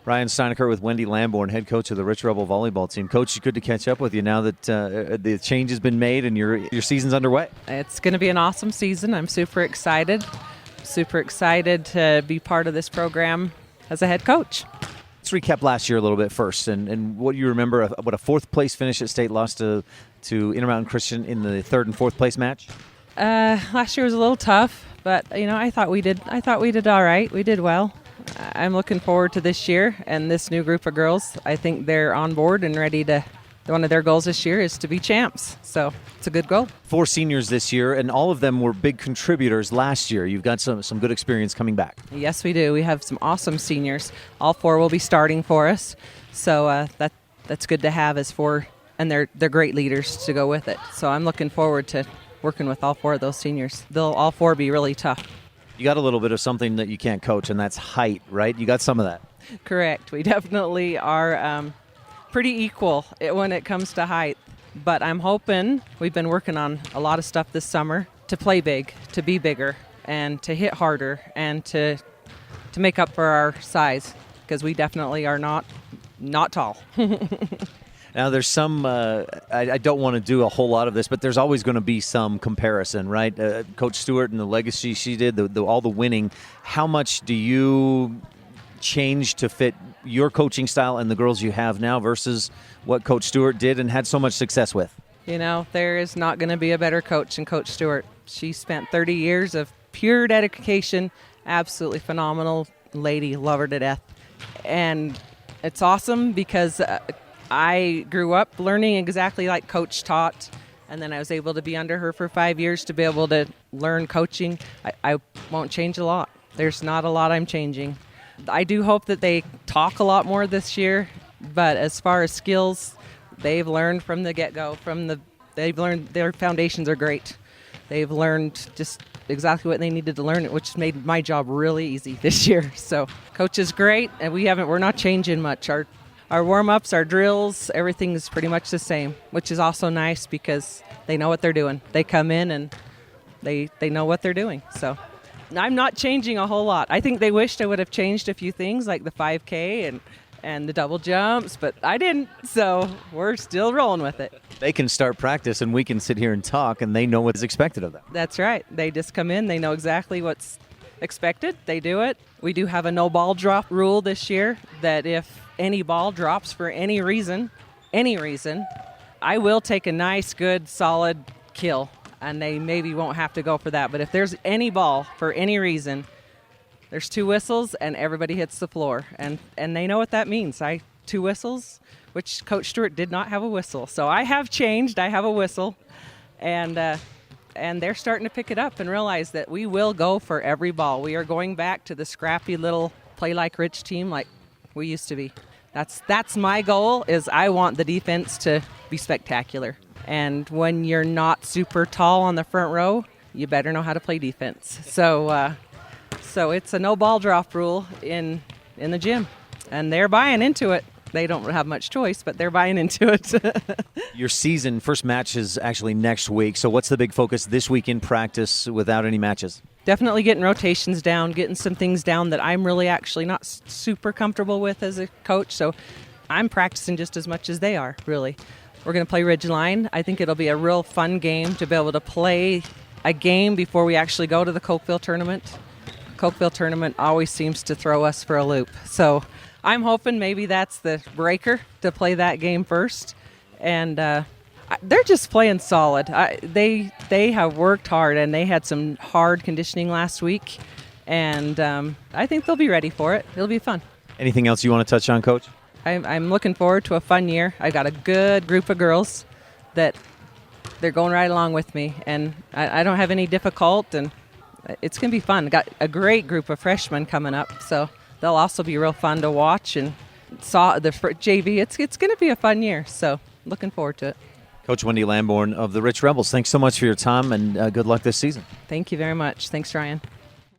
Ryan Steinecker with Wendy Lamborn, head coach of the Rich Rebel volleyball team. Coach, good to catch up with you now that the change has been made and your season's underway. It's going to be an awesome season. I'm super excited to be part of this program as a head coach. Let's recap last year a little bit first, and what you remember. What a fourth place finish at state, lost to Intermountain Christian in the third and fourth place match. Last year was a little tough, but I thought we did all right. We did well. I'm looking forward to this year and this new group of girls. I think they're on board and ready to. One of their goals this year is to be champs, so it's a good goal. 4 seniors this year, and all of them were big contributors last year. You've got some good experience coming back. Yes, we do. We have some awesome seniors. All 4 will be starting for us, so that's good to have as 4, and they're great leaders to go with it. So I'm looking forward to working with all 4 of those seniors. They'll all 4 be really tough. You got a little bit of something that you can't coach, and that's height, right? You got some of that. Correct. We definitely are pretty equal when it comes to height. But I'm hoping, we've been working on a lot of stuff this summer, to play big, to be bigger, and to hit harder, and to make up for our size, because we definitely are not tall. Now, there's some, I don't want to do a whole lot of this, but there's always going to be some comparison, right? Coach Stewart and the legacy she did, all the winning. How much do you change to fit your coaching style and the girls you have now versus what Coach Stewart did and had so much success with? There is not going to be a better coach than Coach Stewart. She spent 30 years of pure dedication, absolutely phenomenal lady, love her to death. And it's awesome because I grew up learning exactly like Coach taught, and then I was able to be under her for 5 years to be able to learn coaching. I won't change a lot. There's not a lot I'm changing. I do hope that they talk a lot more this year, but as far as skills, they've learned from the get-go. They've learned their foundations are great. They've learned just exactly what they needed to learn, which made my job really easy this year. So Coach is great, and we're not changing much. Our warm-ups, our drills, everything is pretty much the same, which is also nice because they know what they're doing. They come in and they know what they're doing. So I'm not changing a whole lot. I think they wished I would have changed a few things like the 5K and the double jumps, but I didn't, so we're still rolling with it. They can start practice and we can sit here and talk, and they know what is expected of them. That's right. They just come in. They know exactly what's expected. They do it. We do have a no ball drop rule this year that if any ball drops for any reason, I will take a nice, good, solid kill, and they maybe won't have to go for that. But if there's any ball for any reason, there's 2 whistles and everybody hits the floor. And they know what that means. 2 whistles, which Coach Stewart did not have a whistle. So I have changed. I have a whistle. And they're starting to pick it up and realize that we will go for every ball. We are going back to the scrappy little play like Rich team like we used to be. That's my goal, is I want the defense to be spectacular. And when you're not super tall on the front row, you better know how to play defense. So it's a no ball drop rule in the gym, and they're buying into it. They don't have much choice, but they're buying into it. Your season first match is actually next week. So what's the big focus this week in practice without any matches? Definitely getting rotations down, getting some things down that I'm really actually not super comfortable with as a coach. So I'm practicing just as much as they are, really. We're going to play Ridgeline. I think it'll be a real fun game to be able to play a game before we actually go to the Cokeville tournament. Cokeville tournament always seems to throw us for a loop. So I'm hoping maybe that's the breaker to play that game first. And they're just playing solid. They have worked hard, and they had some hard conditioning last week. And I think they'll be ready for it. It'll be fun. Anything else you want to touch on, Coach? I'm looking forward to a fun year. I got a good group of girls that they're going right along with me. And I don't have any difficult, and it's going to be fun. Got a great group of freshmen coming up, so they'll also be real fun to watch. And saw the JV. It's going to be a fun year, so looking forward to it. Coach Wendy Lamborn of the Rich Rebels, thanks so much for your time, and good luck this season. Thank you very much. Thanks, Ryan.